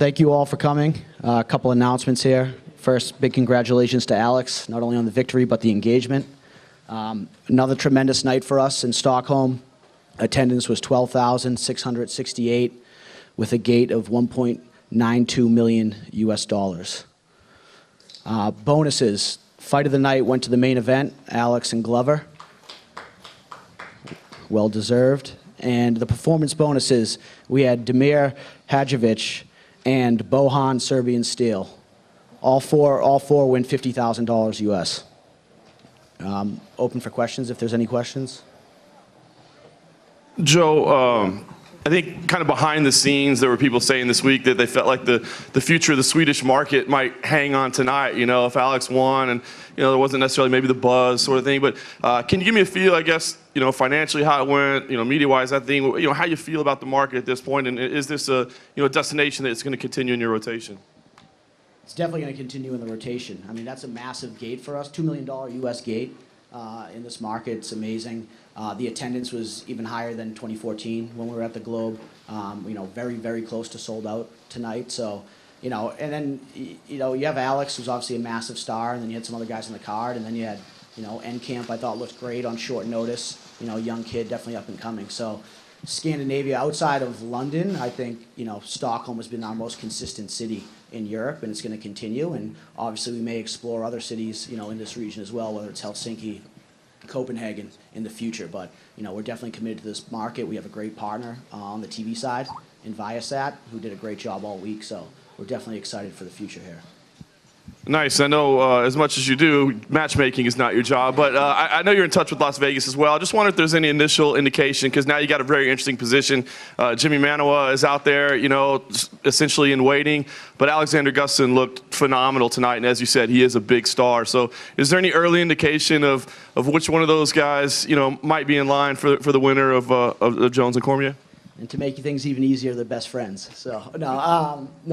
Thank you all for coming. A couple announcements here. First, big congratulations to Alex, not only on the victory, but the engagement. Another tremendous night for us in Stockholm. Attendance was 12,668 with a gate of 1.92 million US dollars. Bonuses. Fight of the night went to the main event, Alex and Glover. Well deserved. And the performance bonuses, we had Damir Hadjovic and Bohan Serbian Steel. All four win $50,000 US. Open for questions if there's any questions. Joe, I think kind of behind the scenes, there were people saying this week that they felt like the future of the Swedish market might hang on tonight, you know, if Alex won and, you know, there wasn't necessarily maybe the buzz sort of thing. But can you give me a feel, I guess, you know, financially how it went, you know, media-wise, that thing, you know, how you feel about the market at this point? And is this a, you know, a destination that's going to continue in your rotation? It's definitely going to continue in the rotation. I mean, that's a massive gate for us, $2 million US gate in this market. It's amazing. The attendance was even higher than 2014 when we were at the Globe. You know, very, very close to sold out tonight. So, you know, and then, you know, you have Alex, who's obviously a massive star, and then you had some other guys on the card, and then you had, you know, Camp I thought looked great on short notice. You know, young kid, definitely up and coming. So, Scandinavia, outside of London, I think, you know, Stockholm has been our most consistent city in Europe, and it's going to continue. And obviously, we may explore other cities, you know, in this region as well, whether it's Helsinki, Copenhagen in the future. But, you know, we're definitely committed to this market. We have a great partner on the TV side in Viasat, who did a great job all week. So we're definitely excited for the future here. Nice. I know as much as you do, matchmaking is not your job, but I know you're in touch with Las Vegas as well. I just wonder if there's any initial indication, because now you got a very interesting position. Jimmy Manoa is out there, you know, essentially in waiting, but Alexander Gustafsson looked phenomenal tonight, and as you said, he is a big star. So is there any early indication of which one of those guys, you know, might be in line for the winner of Jones and Cormier? And to make things even easier, they're best friends. So, no,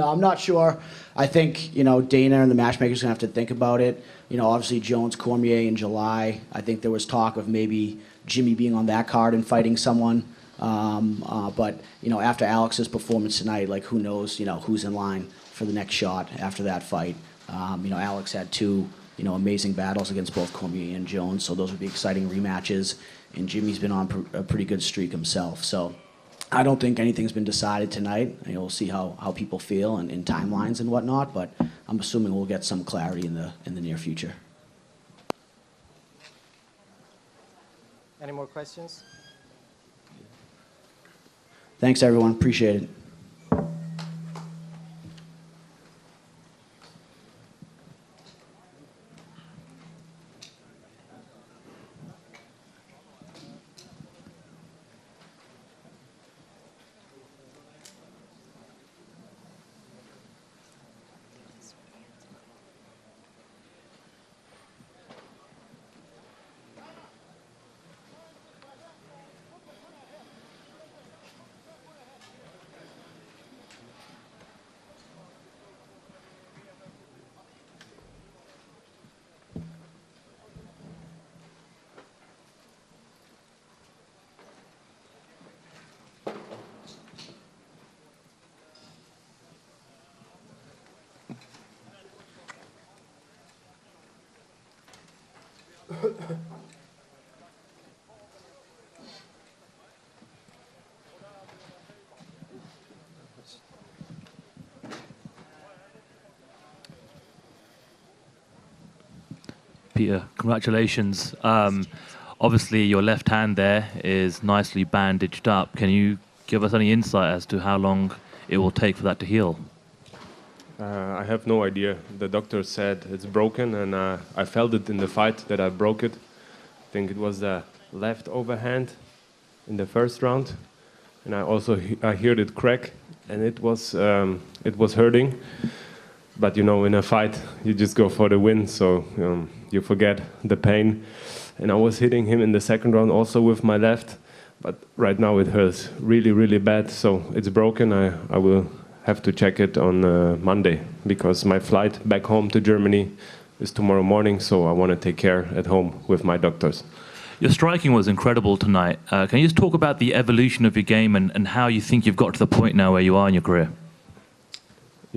I'm not sure. I think, you know, Dana and the matchmakers are going to have to think about it. You know, obviously Jones, Cormier in July. I think there was talk of maybe Jimmy being on that card and fighting someone. But, you know, after Alex's performance tonight, like, who knows, you know, who's in line for the next shot after that fight. You know, Alex had two, you know, amazing battles against both Cormier and Jones, so those would be exciting rematches. And Jimmy's been on a pretty good streak himself. So I don't think anything's been decided tonight. You know, we'll see how people feel and in timelines and whatnot, but I'm assuming we'll get some clarity in the near future. Any more questions? Thanks, everyone. Appreciate it. Peter, congratulations. Obviously, your left hand there is nicely bandaged up. Can you give us any insight as to how long it will take for that to heal? I have no idea. The doctor said it's broken, and I felt it in the fight that I broke it. I think it was the left overhand in the first round, and I heard it crack, and it was hurting. But you know, in a fight, you just go for the win, so you forget the pain. And I was hitting him in the second round also with my left, but right now it hurts really, really bad. So it's broken. I will have to check it on Monday, because my flight back home to Germany is tomorrow morning, so I want to take care at home with my doctors. Your striking was incredible tonight. Can you just talk about the evolution of your game and how you think you've got to the point now where you are in your career?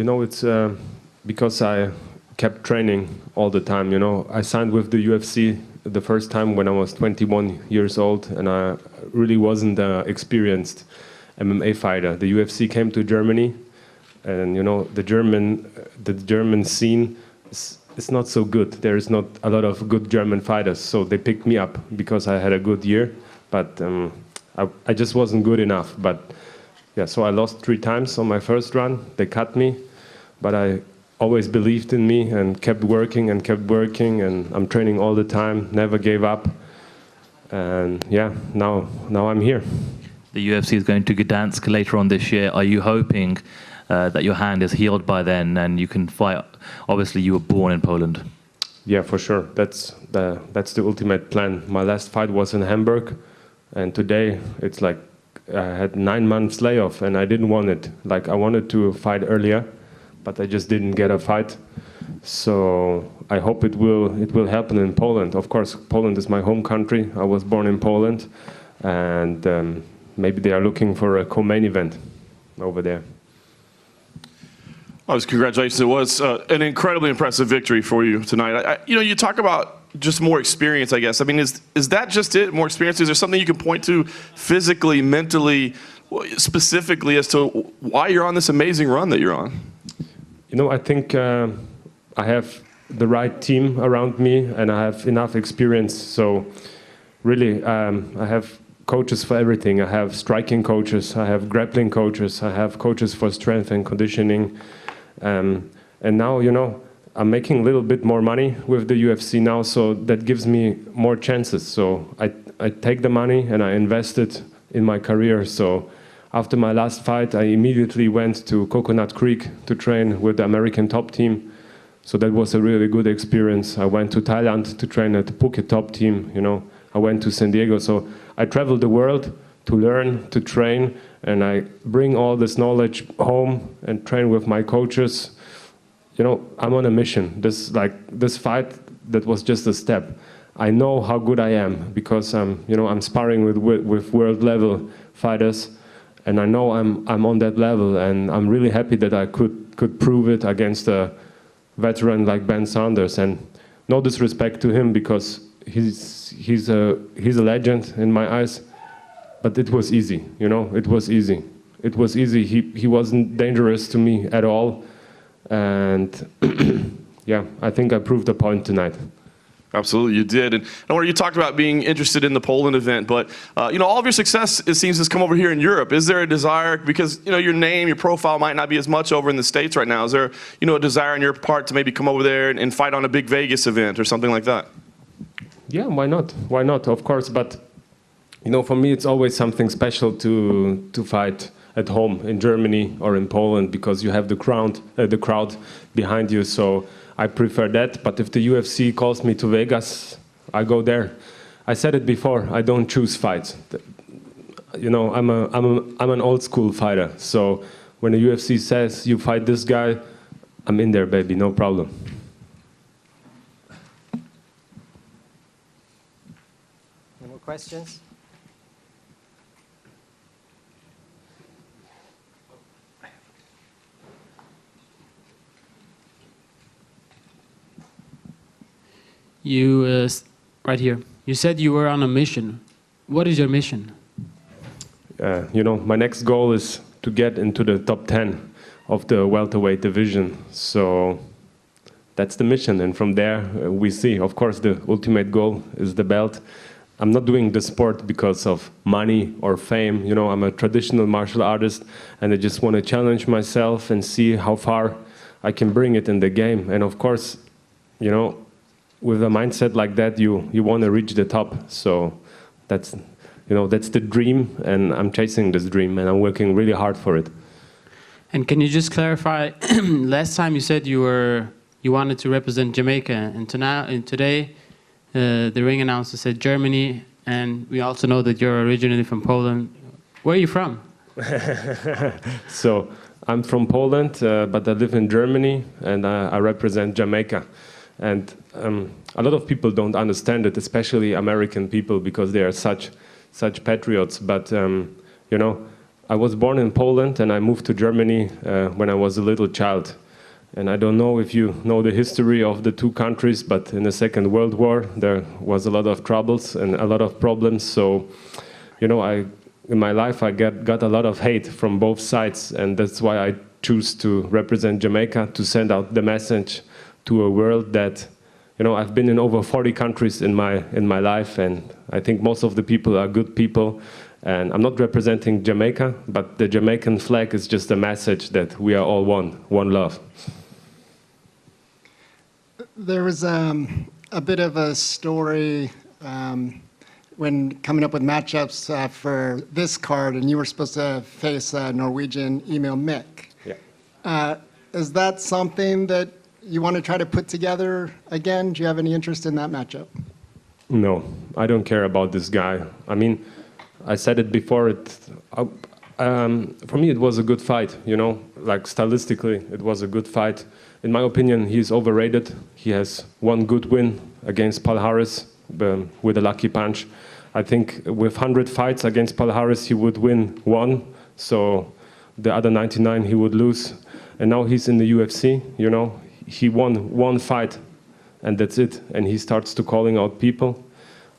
You know, it's because I kept training all the time. You know, I signed with the UFC the first time when I was 21 years old, and I really wasn't an experienced MMA fighter. The UFC came to Germany, and you know, the German scene is not so good. There is not a lot of good German fighters, so they picked me up because I had a good year, but I just wasn't good enough. But yeah, so I lost 3 times on my first run. They cut me, but I always believed in me and kept working, and I'm training all the time, never gave up. And yeah, now I'm here. The UFC is going to Gdansk later on this year. Are you hoping that your hand is healed by then and you can fight? Obviously, you were born in Poland. Yeah, for sure. That's the ultimate plan. My last fight was in Hamburg, and today it's like I had 9 months layoff, and I didn't want it. Like, I wanted to fight earlier, but I just didn't get a fight. So I hope it will happen in Poland. Of course, Poland is my home country. I was born in Poland, and maybe they are looking for a co-main event over there. Oh, congratulations. It was an incredibly impressive victory for you tonight. You know, you talk about just more experience, I guess. I mean, is that just it, more experience? Is there something you can point to physically, mentally, specifically as to why you're on this amazing run that you're on? You know, I think I have the right team around me, and I have enough experience. So really, I have coaches for everything. I have striking coaches, I have grappling coaches, I have coaches for strength and conditioning. And now, you know, I'm making a little bit more money with the UFC now, so that gives me more chances. So I take the money and I invest it in my career. So after my last fight, I immediately went to Coconut Creek to train with the American top team. So that was a really good experience. I went to Thailand to train at the Phuket top team, you know. I went to San Diego. So I traveled the world to learn, to train, and I bring all this knowledge home and train with my coaches. You know, I'm on a mission. This fight, that was just a step. I know how good I am because I'm sparring with world level fighters, and I know I'm on that level, and I'm really happy that I could prove it against a veteran like Ben Saunders. And no disrespect to him because he's a legend in my eyes. But it was easy, you know, it was easy. It was easy. He wasn't dangerous to me at all. And yeah, I think I proved a point tonight. Absolutely, you did. And you talked about being interested in the Poland event, but you know, all of your success, it seems, has come over here in Europe. Is there a desire, because you know your name, your profile might not be as much over in the States right now? Is there, you know, a desire on your part to maybe come over there and fight on a big Vegas event or something like that? Yeah, why not? Why not? Of course, but you know, for me, it's always something special to fight at home in Germany or in Poland because you have the crowd behind you. So I prefer that. But if the UFC calls me to Vegas, I go there. I said it before. I don't choose fights. You know, I'm an old school fighter. So when the UFC says you fight this guy, I'm in there, baby. No problem. Any more questions? You, right here, you said you were on a mission. What is your mission? You know, my next goal is to get into the top 10 of the welterweight division. So that's the mission. And from there, we see. Of course, the ultimate goal is the belt. I'm not doing the sport because of money or fame. You know, I'm a traditional martial artist, and I just want to challenge myself and see how far I can bring it in the game. And of course, you know, with a mindset like that, you want to reach the top. So that's, you know, that's the dream, and I'm chasing this dream, and I'm working really hard for it. And can you just clarify? Last time you said you wanted to represent Jamaica, and today the ring announcer said Germany, and we also know that you're originally from Poland. Where are you from? So I'm from Poland, but I live in Germany, and I represent Jamaica. And a lot of people don't understand it, especially American people, because they are such patriots. But you know, I was born in Poland and I moved to Germany when I was a little child. And I don't know if you know the history of the two countries, but in the Second World War, there was a lot of troubles and a lot of problems. So, you know, in my life, I got a lot of hate from both sides. And that's why I choose to represent Jamaica, to send out the message to a world that, you know, I've been in over 40 countries in my life, and I think most of the people are good people. And I'm not representing Jamaica, but the Jamaican flag is just a message that we are all one love. There was a bit of a story when coming up with matchups for this card, and you were supposed to face Norwegian Emil Mick. Yeah. Is that something that you want to try to put together again? Do you have any interest in that matchup? No, I don't care about this guy. I mean, I said it before. For me, it was a good fight. You know, like stylistically, it was a good fight. In my opinion, he's overrated. He has one good win against Paul Harris with a lucky punch. I think with 100 fights against Paul Harris, he would win one. So the other 99 he would lose. And now he's in the UFC. You know, he won one fight, and that's it. And he starts to calling out people.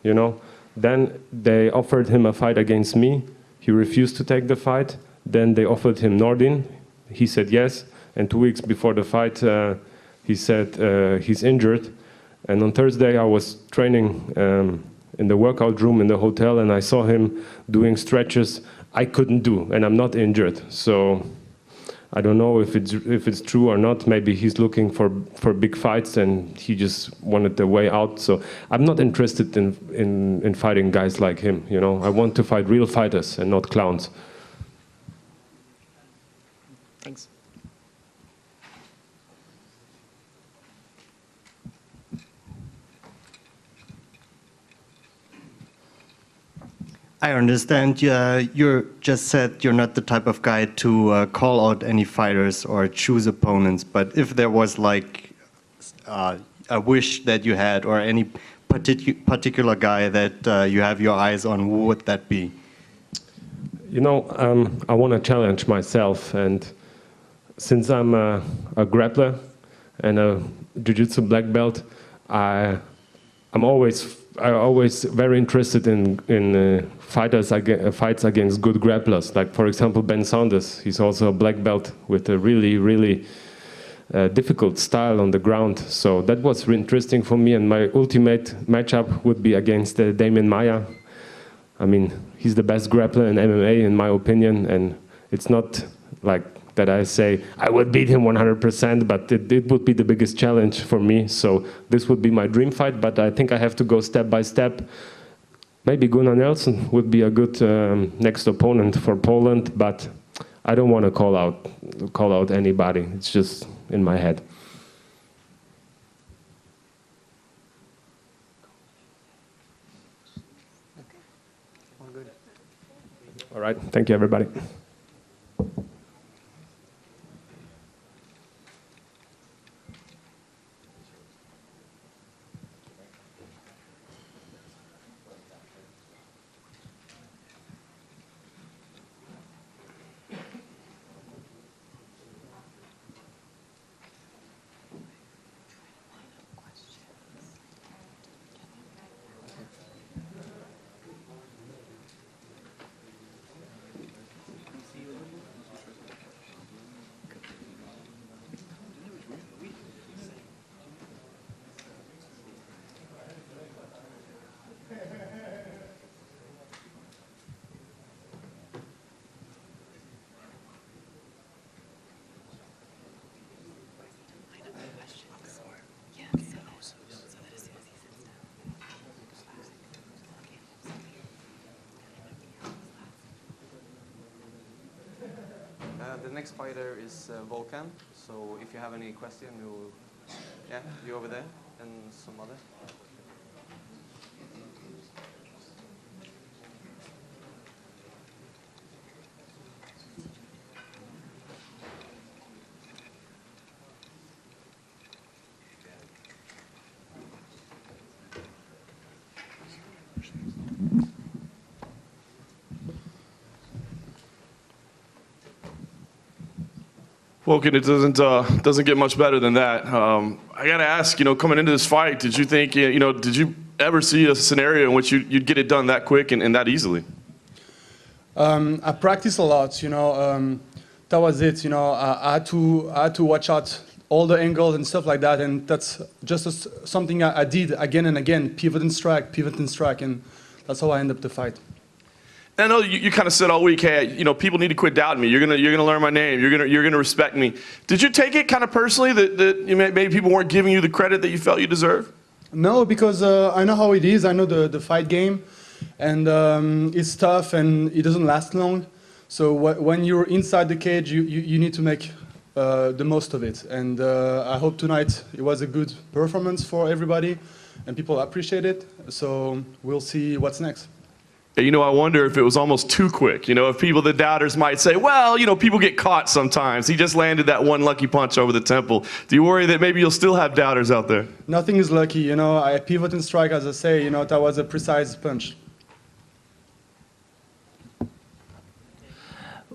You know. Then they offered him a fight against me. He refused to take the fight. Then they offered him Nordin. He said yes. And 2 weeks before the fight, he said he's injured. And on Thursday, I was training in the workout room in the hotel, and I saw him doing stretches I couldn't do, and I'm not injured. So I don't know if it's true or not. Maybe he's looking for big fights, and he just wanted the way out. So I'm not interested in fighting guys like him. You know, I want to fight real fighters and not clowns. Thanks. I understand you just said you're not the type of guy to call out any fighters or choose opponents, but if there was like a wish that you had or any particular guy that you have your eyes on, who would that be? You know, I want to challenge myself, and since I'm a grappler and a jiu-jitsu black belt, I'm always very interested in fights against good grapplers. Like, for example, Ben Saunders. He's also a black belt with a really difficult style on the ground. So that was really interesting for me. And my ultimate matchup would be against Damian Maia. I mean, he's the best grappler in MMA, in my opinion. And it's not like that I say I would beat him 100%, but it would be the biggest challenge for me. So this would be my dream fight, but I think I have to go step by step. Maybe Gunnar Nelson would be a good next opponent for Poland, but I don't want to call out anybody. It's just in my head. All right, thank you, everybody. The next fighter is Volkan. So if you have any question, you over there and some other. Volkan, it doesn't get much better than that. I got to ask, coming into this fight, did you think, did you ever see a scenario in which you'd get it done that quick and that easily? I practiced a lot, that was it, I had to watch out all the angles and stuff like that, and that's just something I did again and again, pivot and strike, and that's how I ended up the fight. I know you kind of said all week, hey, people need to quit doubting me. You're gonna learn my name. You're gonna respect me. Did you take it kind of personally that maybe people weren't giving you the credit that you felt you deserved? No, because I know how it is. I know the fight game, and it's tough and it doesn't last long. So when you're inside the cage, you need to make the most of it. And I hope tonight it was a good performance for everybody, and people appreciate it. So we'll see what's next. I wonder if it was almost too quick. If the doubters might say, well, people get caught sometimes. He just landed that one lucky punch over the temple. Do you worry that maybe you'll still have doubters out there? Nothing is lucky. I pivot and strike, as I say. That was a precise punch.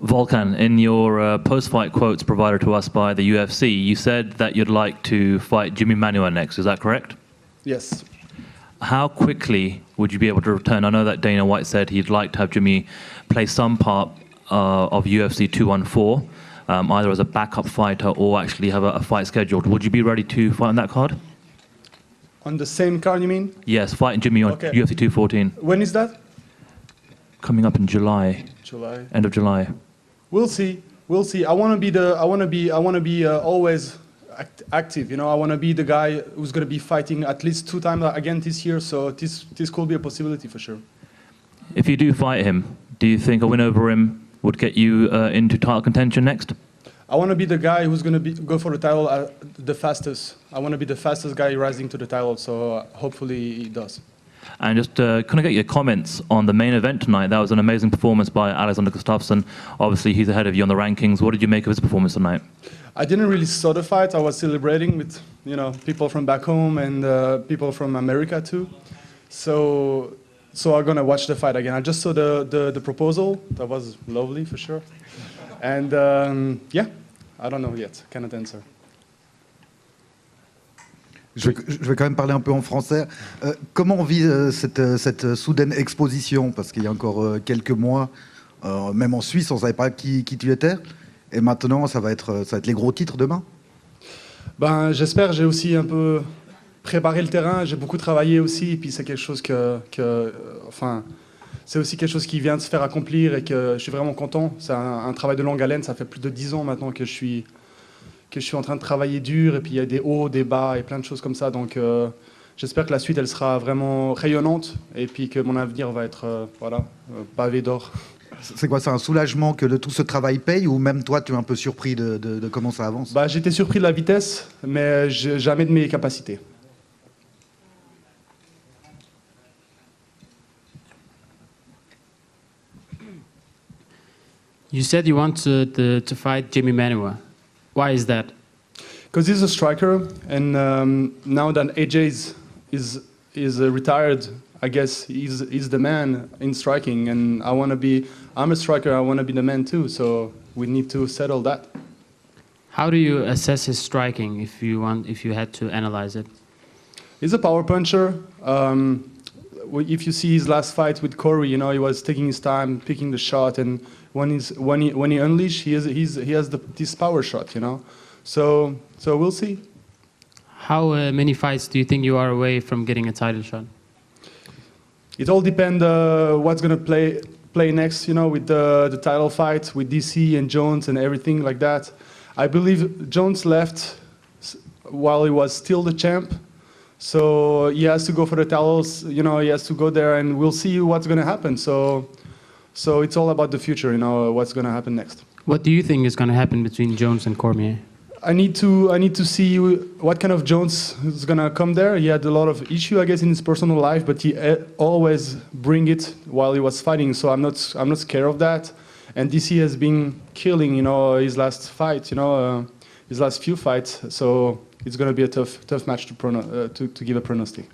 Volkan, in your post-fight quotes provided to us by the UFC, you said that you'd like to fight Jimmy Manuwa next. Is that correct? Yes. How quickly would you be able to return? I know that Dana White said he'd like to have Jimmy play some part of UFC 214, either as a backup fighter or actually have a fight scheduled. Would you be ready to fight on that card? On the same card, you mean? Yes, fighting Jimmy on Okay. UFC 214. When is that? Coming up in July. July. End of July. We'll see. We'll see. I want to be always active. I want to be the guy who's going to be fighting at least 2 times again this year. So this could be a possibility for sure. If you do fight him, do you think a win over him would get you into title contention next? I want to be the guy who's going to go for the title the fastest. I want to be the fastest guy rising to the title. So hopefully he does. And just can I get your comments on the main event tonight? That was an amazing performance by Alexander Gustafsson. Obviously, he's ahead of you on the rankings. What did you make of his performance tonight? I didn't really saw the fight. I was celebrating with people from back home and people from America too. So I'm gonna watch the fight again. I just saw the proposal. That was lovely for sure. And yeah, I don't know yet. Cannot answer. Je vais quand même parler un peu en français. Comment on vit cette soudaine exposition? Parce qu'il y a encore quelques mois, même en Suisse, on ne savait pas qui tu étais. Et maintenant, ça va être les gros titres demain? Ben, j'espère. J'ai aussi un peu préparé le terrain. J'ai beaucoup travaillé aussi. Et puis c'est quelque chose enfin, c'est aussi quelque chose qui vient de se faire accomplir et que je suis vraiment content. C'est un travail de longue haleine. Ça fait plus de 10 ans maintenant que je suis en train de travailler dur, et puis il y a des hauts, des bas et plein de choses comme ça. Donc j'espère que la suite, elle sera vraiment rayonnante, et puis que mon avenir va être pavé d'or. C'est quoi, c'est un soulagement que tout ce travail paye, ou même toi, tu es un peu surpris de comment ça avance? Bah, j'étais surpris de la vitesse, mais jamais de mes capacités. You said you want to fight Jimmy Manuwa. Why is that? Because he's a striker, and now that AJ is retired, I guess he's the man in striking, and I'm a striker. I want to be the man too. So we need to settle that. How do you assess his striking if you had to analyze it? He's a power puncher. If you see his last fight with Corey, he was taking his time, picking the shot, and when he unleashed, he has this power shot, So we'll see. How many fights do you think you are away from getting a title shot? It all depends what's gonna play next, with the title fight with DC and Jones and everything like that. I believe Jones left while he was still the champ. So he has to go for the titles, he has to go there, and we'll see what's going to happen. So it's all about the future, what's going to happen next. What do you think is going to happen between Jones and Cormier? I need to see what kind of Jones is going to come there. He had a lot of issue, I guess, in his personal life, but he always bring it while he was fighting. So I'm not scared of that. And DC has been killing, his last fight, his last few fights. So it's going to be a tough match to give a prognostic.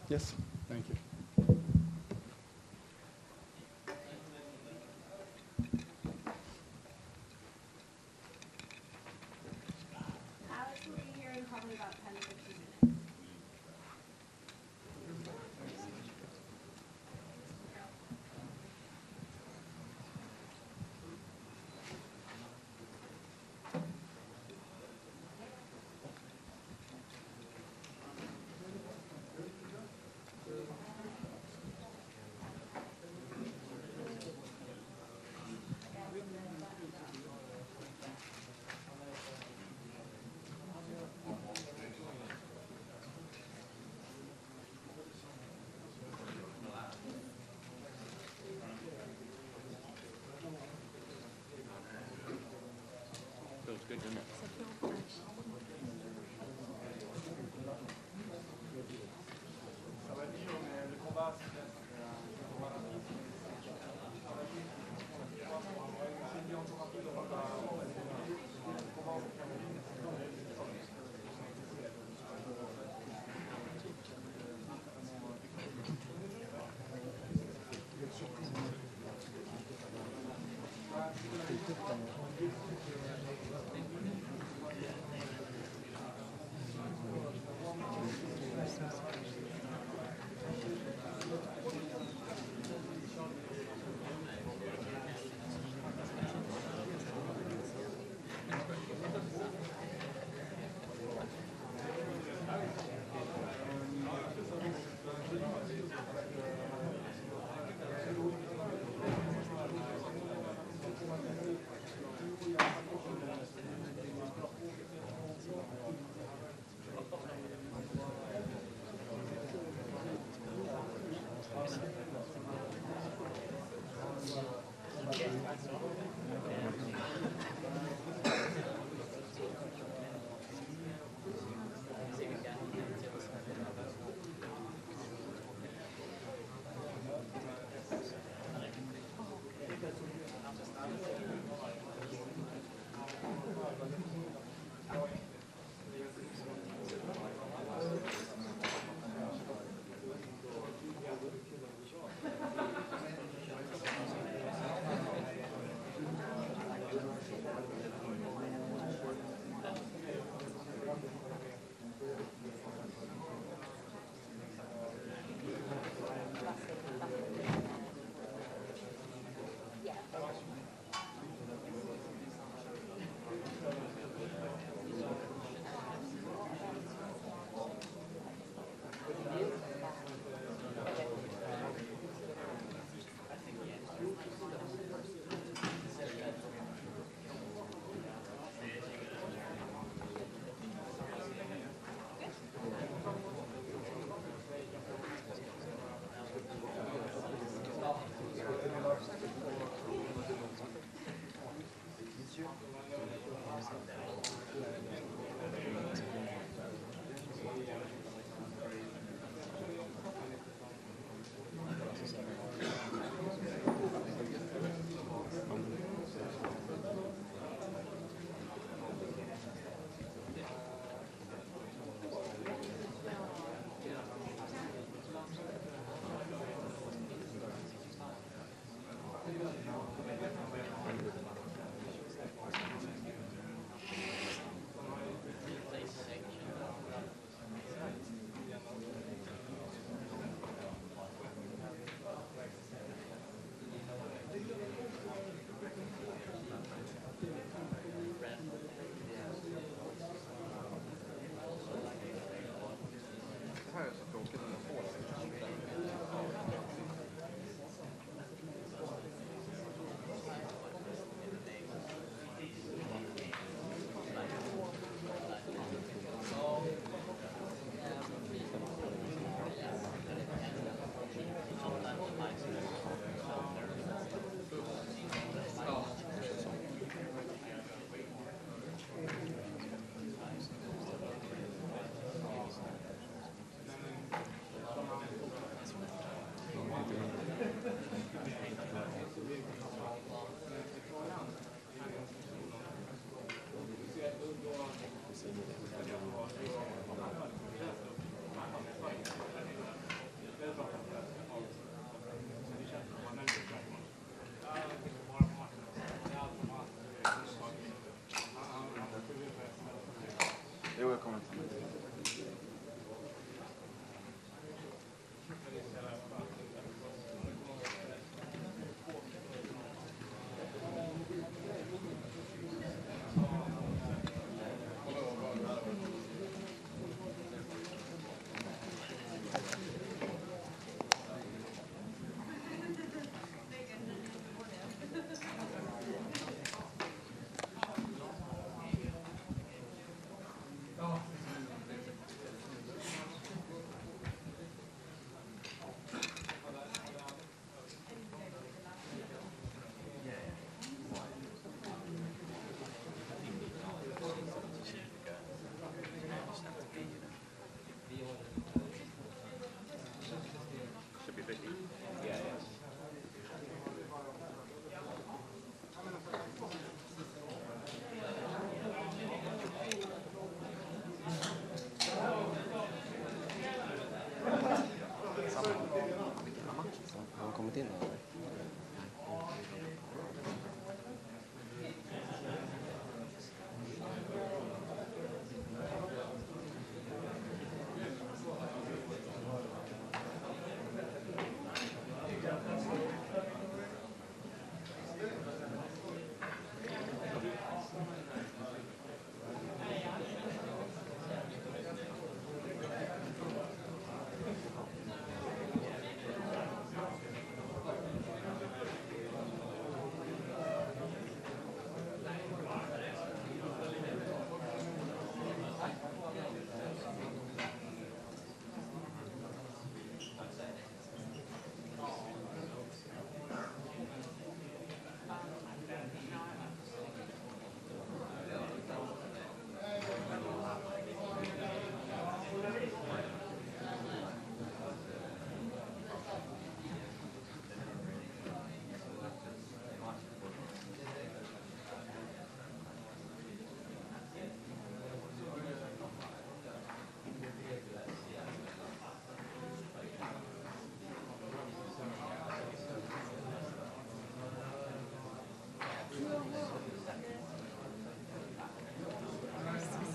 Yes. Thank you. Alex will be here in probably about 10 to 15 minutes.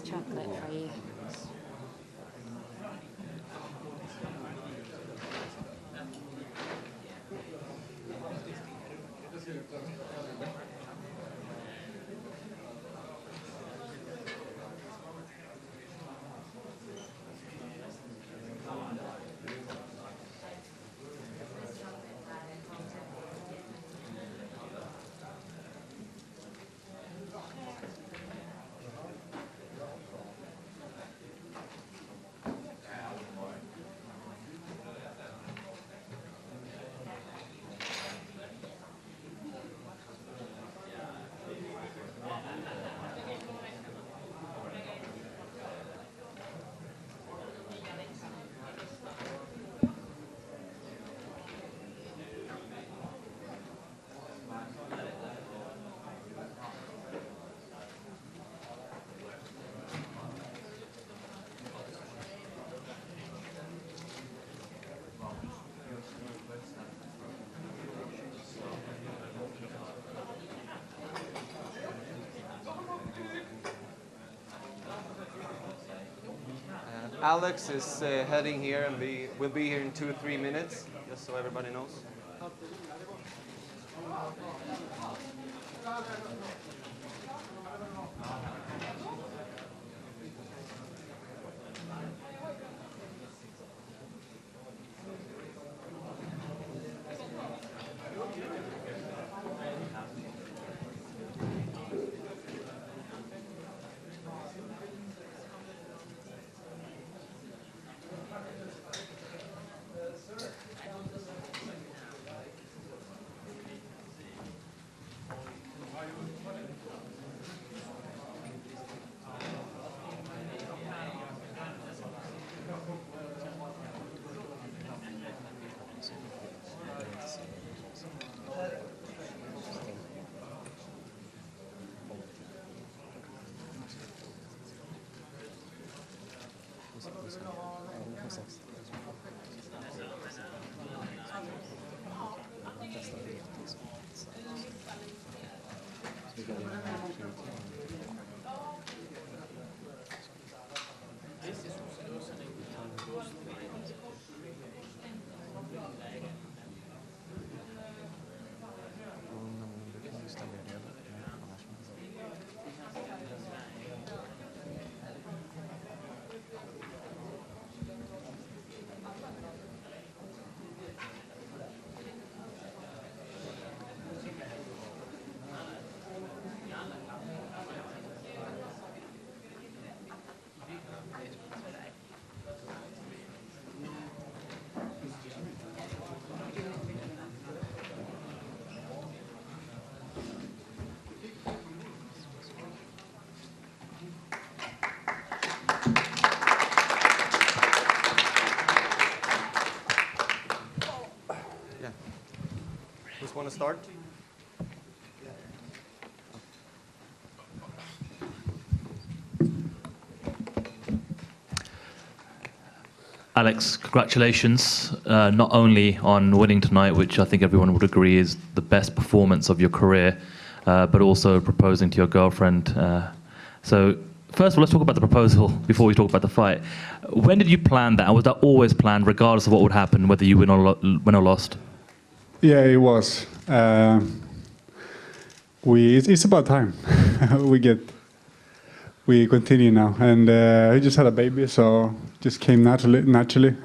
chocolate for you. Alex is heading here and will be here in 2-3 minutes, just so everybody knows. Want to start? Alex, congratulations, not only on winning tonight, which I think everyone would agree is the best performance of your career, but also proposing to your girlfriend. So first of all, let's talk about the proposal before we talk about the fight. When did you plan that? And was that always planned, regardless of what would happen, whether you win or lost? Yeah, it was. It's about time. we continue now, and we just had a baby, so just came naturally.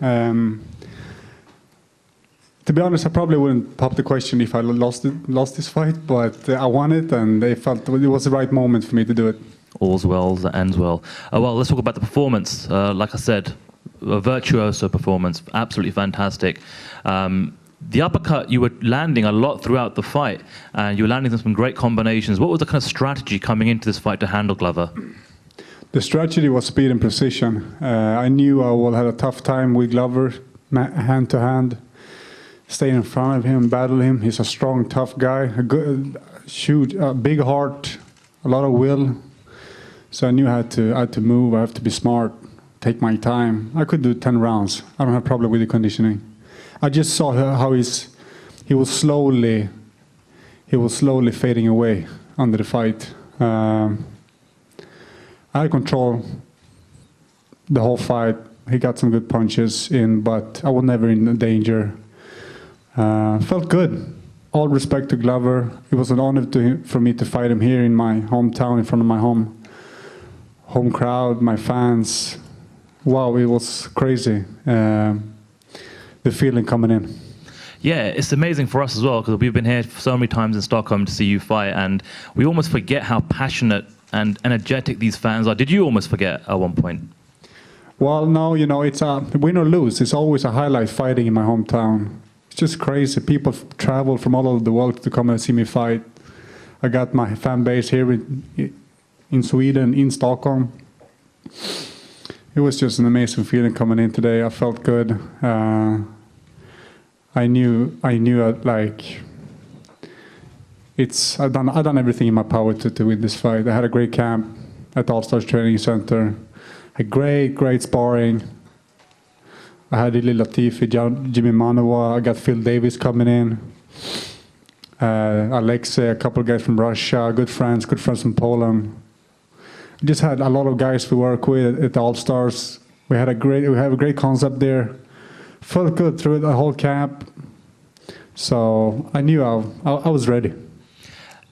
To be honest, I probably wouldn't pop the question if I lost this fight, but I won it, and I felt it was the right moment for me to do it. All's well that ends well. Well, let's talk about the performance. Like I said, a virtuoso performance, absolutely fantastic. The uppercut, you were landing a lot throughout the fight, and you were landing some great combinations. What was the kind of strategy coming into this fight to handle Glover? The strategy was speed and precision. I knew I would have a tough time with Glover, hand to hand, stay in front of him, battle him. He's a strong, tough guy, a big heart, a lot of will. So I knew I had to move. I have to be smart, take my time. I could do 10 rounds. I don't have a problem with the conditioning. I just saw how he was slowly fading away under the fight. I had control the whole fight. He got some good punches in, but I was never in danger. Felt good. All respect to Glover. It was an honor for me to fight him here in my hometown, in front of my home crowd, my fans. Wow, it was crazy. The feeling coming in. Yeah, it's amazing for us as well because we've been here so many times in Stockholm to see you fight, and we almost forget how passionate and energetic these fans are. Did you almost forget at one point? Well, no, you know, it's a win or lose. It's always a highlight fighting in my hometown. It's just crazy. People travel from all over the world to come and see me fight. I got my fan base here in Sweden, in Stockholm. It was just an amazing feeling coming in today. I felt good. I knew like I've done everything in my power to win this fight. I had a great camp at the All-Stars Training Center. Had great sparring. I had Ili Latifi, Jimmy Manawa. I got Phil Davis coming in. Alexei, a couple of guys from Russia, good friends from Poland. Just had a lot of guys we work with at the All-Stars. We have a great concept there. Felt good through the whole camp. So I knew I was ready.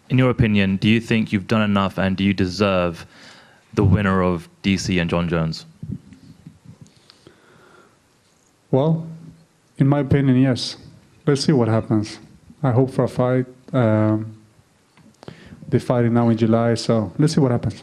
In your opinion, do you think you've done enough and do you deserve the winner of DC and John Jones? Well, in my opinion, yes. Let's see what happens. I hope for a fight. They're fighting now in July, so let's see what happens.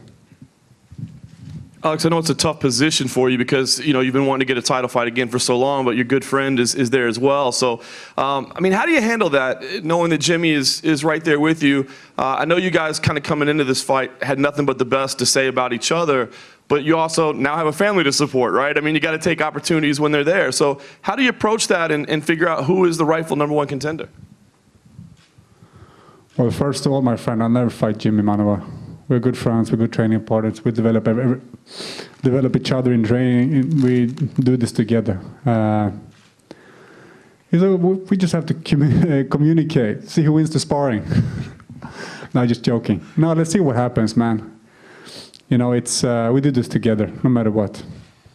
Alex, I know it's a tough position for you because, you know, you've been wanting to get a title fight again for so long, but your good friend is there as well. So, I mean, how do you handle that, knowing that Jimmy is right there with you? I know you guys kind of coming into this fight had nothing but the best to say about each other, but you also now have a family to support, right? I mean, you got to take opportunities when they're there. So how do you approach that and figure out who is the rightful #1 contender? Well, first of all, my friend, I'll never fight Jimmy Manawa. We're good friends, we're good training partners, we develop each other in training, we do this together. We just have to communicate, see who wins the sparring. No, just joking. No, let's see what happens, man. You know, we do this together, no matter what.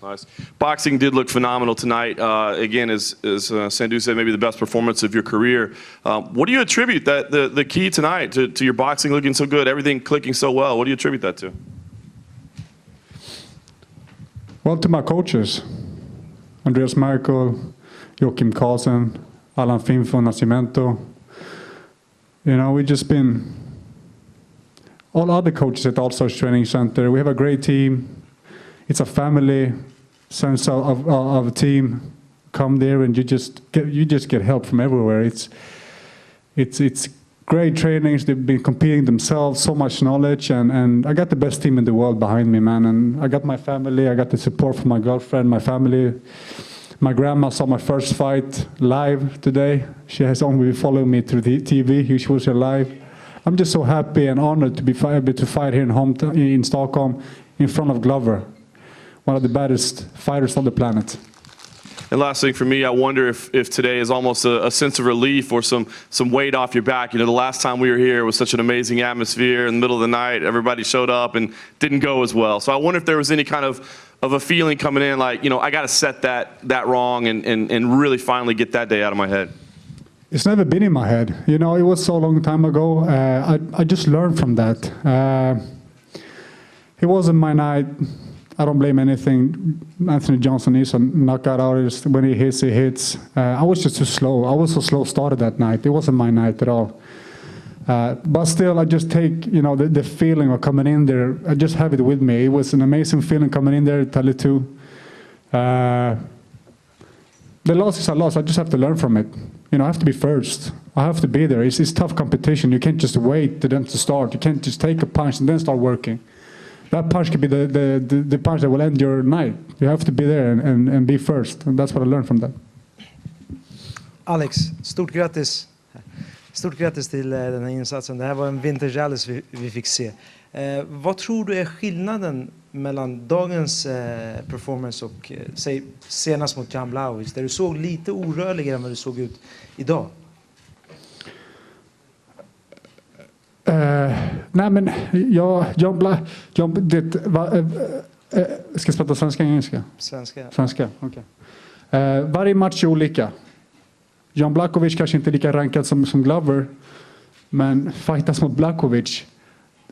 Nice. Boxing did look phenomenal tonight. Again, as Sandhu said, maybe the best performance of your career. What do you attribute the key tonight to your boxing looking so good, everything clicking so well? What do you attribute that to? Well, to my coaches, Andreas Merkel, Joachim Carlsen, Alan Finfo, Nascimento. You know, we've just been all other coaches at All-Stars Training Center. We have a great team. It's a family sense of a team. Come there and you just get help from everywhere. It's great trainings. They've been competing themselves, so much knowledge, and I got the best team in the world behind me, man. And I got my family. I got the support from my girlfriend, my family. My grandma saw my first fight live today. She has only been following me through the TV. She was here live. I'm just so happy and honored to be able to fight here in Stockholm in front of Glover, one of the baddest fighters on the planet. And last thing for me, I wonder if today is almost a sense of relief or some weight off your back. You know, the last time we were here, it was such an amazing atmosphere in the middle of the night. Everybody showed up and didn't go as well. So I wonder if there was any kind of a feeling coming in like, you know, I got to set that wrong and really finally get that day out of my head. It's never been in my head. You know, it was so long time ago. I just learned from that. It wasn't my night. I don't blame anything. Anthony Johnson is a knockout artist. When he hits, he hits. I was just too slow. I was so slow started that night. It wasn't my night at all. But still, I just take, you know, the feeling of coming in there. I just have it with me. It was an amazing feeling coming in there at Tele2. The loss is a loss. I just have to learn from it. You know, I have to be first. I have to be there. It's tough competition. You can't just wait for them to start. You can't just take a punch and then start working. That punch could be the punch that will end your night. You have to be there and be first. And that's what I learned from that. Alex, stort grattis. Stort grattis till den här insatsen. Det här var en vintage Alice vi fick se. Vad tror du är skillnaden mellan dagens performance och säg senast mot Jan Blauwitz, där du såg lite orörligare än vad du såg ut idag? Nej men, ska jag prata svenska eller engelska? Svenska, okej. Varje match är olika. Jan Blachowicz kanske inte är lika rankad som Glover. Men fightas mot Blachowicz,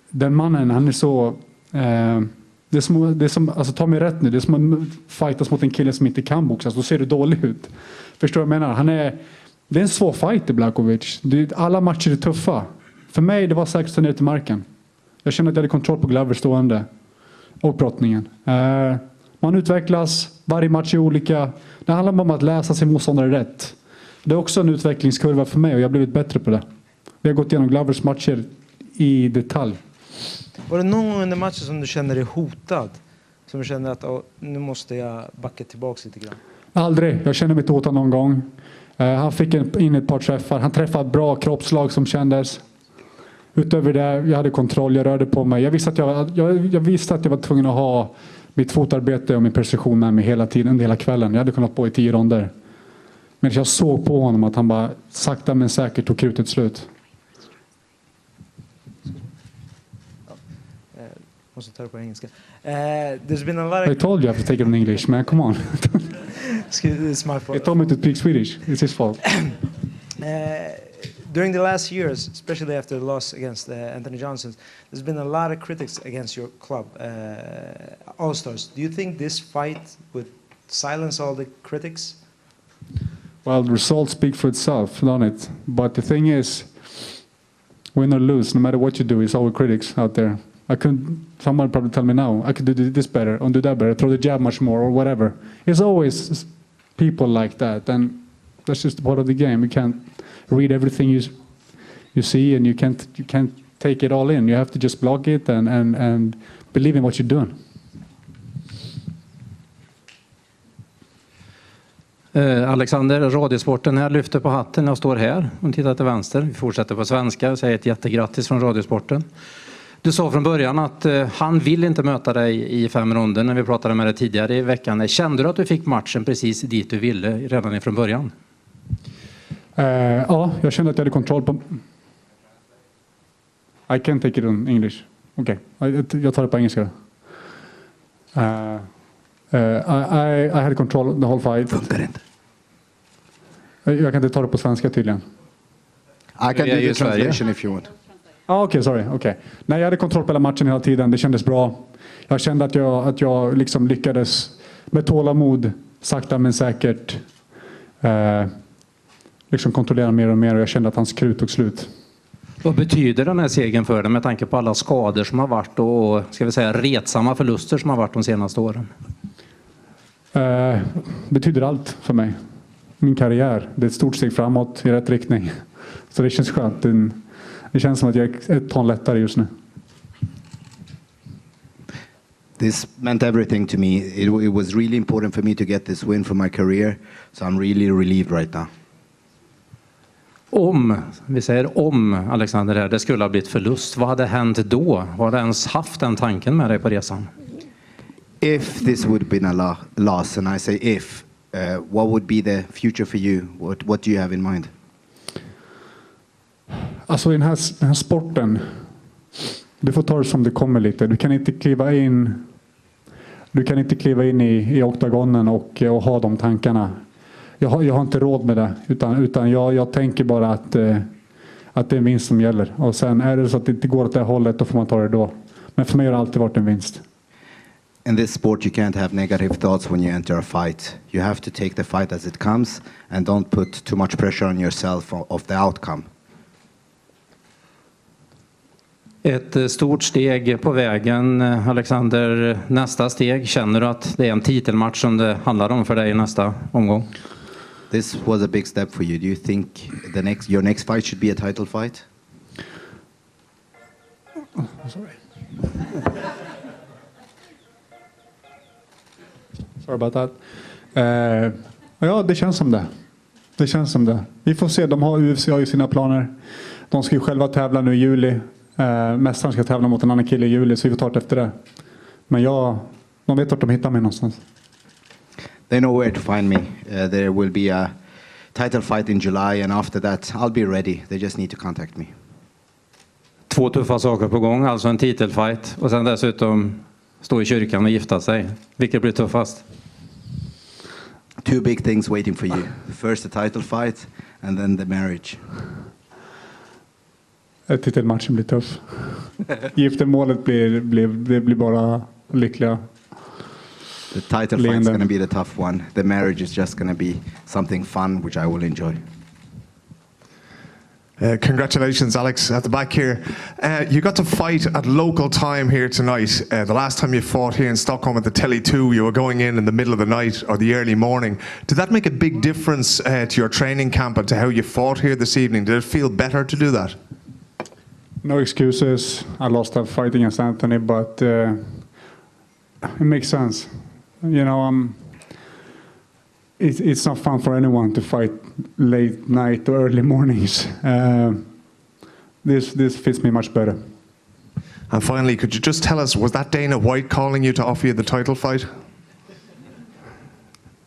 den mannen, han är så... det är som, alltså ta mig rätt nu, det är som att fightas mot en kille som inte kan boxas. Då ser du dålig ut. Förstår du vad jag menar? Det är en svår fight i Blachowicz. Alla matcher är tuffa. För mig det var säkert att ta ner till marken. Jag kände att jag hade kontroll på Glover stående. Och brottningen. Man utvecklas, varje match är olika. Det handlar om att läsa sin motståndare rätt. Det är också en utvecklingskurva för mig och jag har blivit bättre på det. Vi har gått igenom Glovers matcher i detalj. Var det någon gång under matchen som du känner dig hotad? Som du känner att nu måste jag backa tillbaka lite grann? Aldrig. Jag känner mig inte hotad någon gång. Han fick in ett par träffar. Han träffade bra kroppslag som kändes. Utöver det, jag hade kontroll, jag rörde på mig. Jag visste att jag var tvungen att ha mitt fotarbete och min precision med mig hela tiden, hela kvällen. Jag hade kunnat på i 10 ronder. Men jag såg på honom att han bara sakta men säkert tog krutet slut. Måste ta det på engelska. There's been a lot of... I told you I have to take it in English, man. Come on. It's my fault. He told me to speak Swedish. It's his fault. During the last years, especially after the loss against Anthony Johnson, there's been a lot of critics against your club, All-Stars. Do you think this fight would silence all the critics? Well, the results speak for itself, don't it? But the thing is, win or lose, no matter what you do, it's always critics out there. Someone would probably tell me now, I could do this better, or do that better, throw the jab much more, or whatever. It's always people like that, and that's just part of the game. You can't read everything you see, and you can't take it all in. You have to just block it and believe in what you're doing. Alexander, Radiosporten här lyfter på hatten. Jag står här och tittar till vänster. Vi fortsätter på svenska. Jag säger ett jättegrattis från Radiosporten. Du sa från början att han vill inte möta dig i 5 ronder när vi pratade med dig tidigare i veckan. Kände du att du fick matchen precis dit du ville redan ifrån början? Ja, jag kände att jag hade kontroll på... I can take it in English. Okej, jag tar det på engelska. I had control the whole fight. Funkar inte. Jag kan inte ta det på svenska tydligen. I can do the translation if you want. Okej, sorry. Okay. Nej, jag hade kontroll på hela matchen hela tiden. Det kändes bra. Jag kände att jag liksom lyckades med tålamod, sakta men säkert liksom kontrollera mer och mer, och jag kände att hans krut tog slut. Vad betyder den här segern för dig med tanke på alla skador som har varit och ska vi säga retsamma förluster som har varit de senaste åren? Betyder allt för mig. Min karriär. Det är ett stort steg framåt i rätt riktning. Så det känns skönt. Det känns som att jag är ett ton lättare just nu. This meant everything to me. It was really important for me to get this win for my career. So I'm really relieved right now. Vi säger om Alexander här, det skulle ha blivit förlust. Vad hade hänt då? Var det ens haft den tanken med dig på resan? If this would have been a loss, and I say if, what would be the future for you? What do you have in mind? Alltså i den här sporten, du får ta det som det kommer lite. Du kan inte kliva in i oktagonen och ha de tankarna. Jag har inte råd med det, utan jag tänker bara att det är en vinst som gäller. Och sen är det så att det inte går åt det hållet, då får man ta det då. Men för mig har det alltid varit en vinst. In this sport you can't have negative thoughts when you enter a fight. You have to take the fight as it comes and don't put too much pressure on yourself of the outcome. Ett stort steg på vägen, Alexander. Nästa steg, känner du att det är en titelmatch som det handlar om för dig i nästa omgång? This was a big step for you. Do you think your next fight should be a title fight? Sorry about that. Ja, det känns som det. Vi får se, UFC har ju sina planer. De ska ju själva tävla nu i juli. Mästaren ska tävla mot en annan kille i juli, så vi får ta det efter det. Men de vet vart de hittar mig någonstans. They know where to find me. There will be a title fight in July, and after that I'll be ready. They just need to contact me. 2 tuffa saker på gång, alltså en titelfight och sen dessutom stå i kyrkan och gifta sig. Vilket blir tuffast? 2 big things waiting for you. First the title fight and then the marriage. Titelmatchen blir tuff. Giftermålet blir bara lyckliga. The title fight's going to be the tough one. The marriage is just going to be something fun, which I will enjoy. Congratulations, Alex, at the back here. You got to fight at local time here tonight. The last time you fought here in Stockholm at the Tele2, you were going in the middle of the night or the early morning. Did that make a big difference to your training camp and to how you fought here this evening? Did it feel better to do that? No excuses. I lost that fight against Anthony, but it makes sense. You know, it's not fun for anyone to fight late night or early mornings. This fits me much better. And finally, could you just tell us, was that Dana White calling you to offer you the title fight?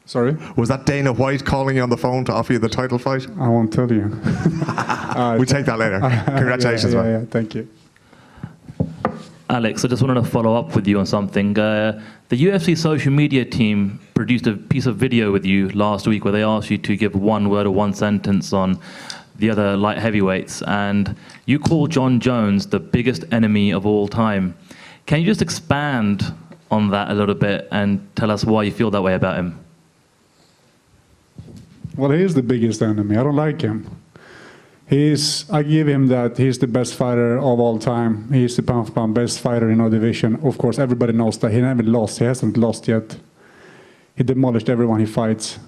Sorry? Was that Dana White calling you on the phone to offer you the title fight? I won't tell you. We'll take that later. Congratulations, man. Yeah, thank you. Alex, I just wanted to follow up with you on something. The UFC social media team produced a piece of video with you last week where they asked you to give one word or one sentence on the other light heavyweights, and you called John Jones the biggest enemy of all time. Can you just expand on that a little bit and tell us why you feel that way about him? Well, he is the biggest enemy. I don't like him. I give him that he's the best fighter of all time. He's the pound-for-pound best fighter in our division. Of course, everybody knows that. He never lost. He hasn't lost yet. He demolished everyone he fights.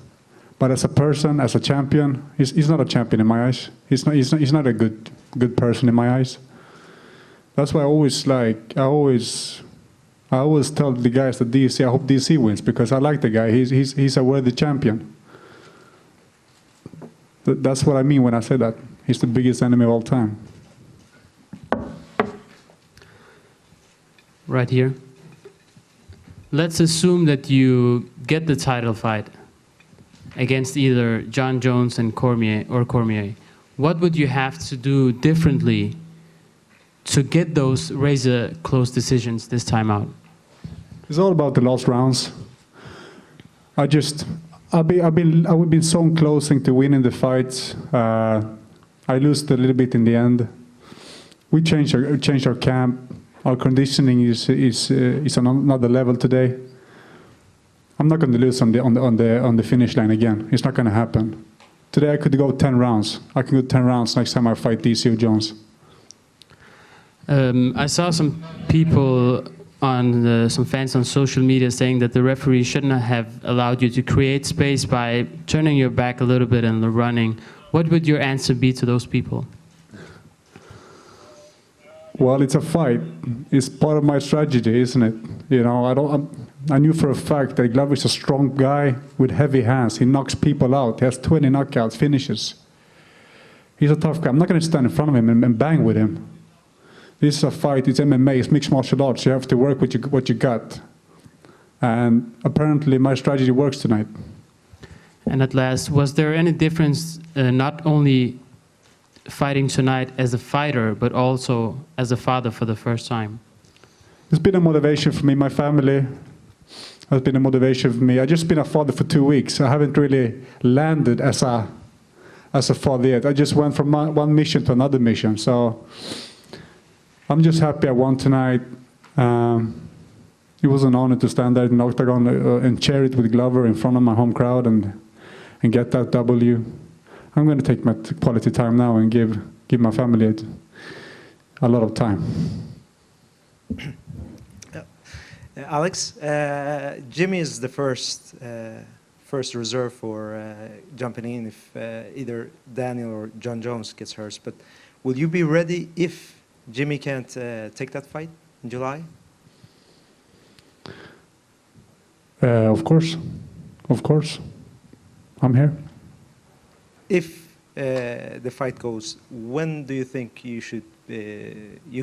But as a person, as a champion, he's not a champion in my eyes. He's not a good person in my eyes. That's why I always tell the guys at DC, I hope DC wins, because I like the guy. He's a worthy champion. That's what I mean when I say that. He's the biggest enemy of all time. Right here. Let's assume that you get the title fight against either John Jones and Cormier. What would you have to do differently to get those razor-close decisions this time out? It's all about the last rounds. I've been so close to winning the fights. I lost a little bit in the end. We changed our camp. Our conditioning is on another level today. I'm not going to lose on the finish line again. It's not going to happen. Today I could go 10 rounds. I can go 10 rounds next time I fight DC Jones. I saw some people some fans on social media saying that the referee shouldn't have allowed you to create space by turning your back a little bit and running. What would your answer be to those people? Well, it's a fight. It's part of my strategy, isn't it? You know, I knew for a fact that Glover is a strong guy with heavy hands. He knocks people out. He has 20 knockouts, finishes. He's a tough guy. I'm not going to stand in front of him and bang with him. This is a fight. It's MMA. It's mixed martial arts. You have to work with what you got. And apparently my strategy works tonight. And at last, was there any difference not only fighting tonight as a fighter, but also as a father for the first time? It's been a motivation for me. My family has been a motivation for me. I've just been a father for 2 weeks. I haven't really landed as a father yet. I just went from one mission to another mission. So I'm just happy I won tonight. It was an honor to stand there in the octagon and share it with Glover in front of my home crowd and get that W. I'm going to take my quality time now and give my family a lot of time. Alex, Jimmy is the first reserve for jumping in if either Daniel or John Jones gets hurt. But will you be ready if Jimmy can't take that fight in July? Of course. I'm here. If the fight goes, when do you think you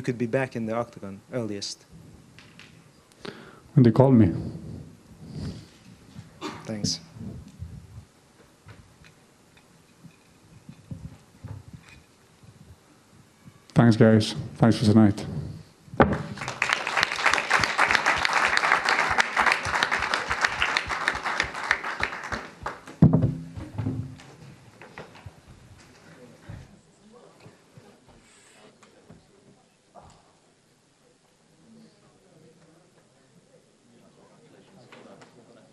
could be back in the octagon earliest? When they call me. Thanks. Thanks, guys. Thanks for tonight.